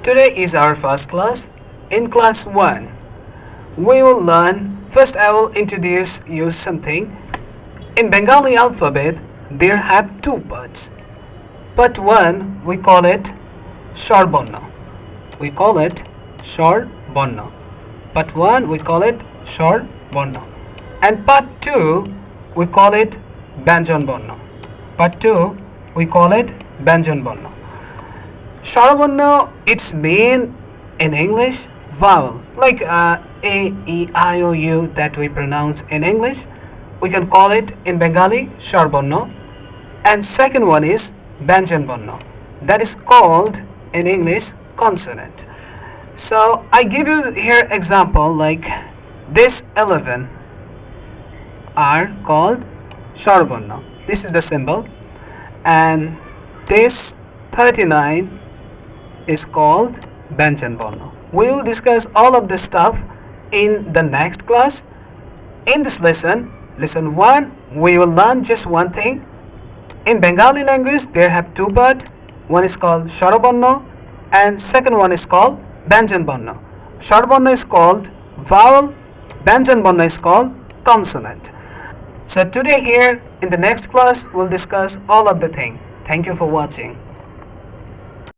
Today is our first class. In class 1, we will learn. First, I will introduce you something. In Bengali alphabet, there have two parts. Part 1, we call it Shor Borno. We call it Shor Borno. Part 1, we call it Shor Borno. And part 2, we call it Banjan Borno. Part 2, we call it Banjan Borno. Shor Borno, it's mean in English vowel, like A, E, I, O, U that we pronounce in English. We can call it in Bengali Shor Borno. And second one is Banjan Borno, that is called in English consonant. So I give you here example, like this 11 are called Shor Borno. This is the symbol. And this 39 is called Banjan Borno. We will discuss all of this stuff in the next class. In this lesson 1, we will learn just one thing. In Bengali language, there have two parts. One is called Shor Borno and second one is called Banjan Borno. Shor Borno is called vowel, Banjan Borno is called consonant. So today here in the next class, we'll discuss all of the thing. Thank you for watching.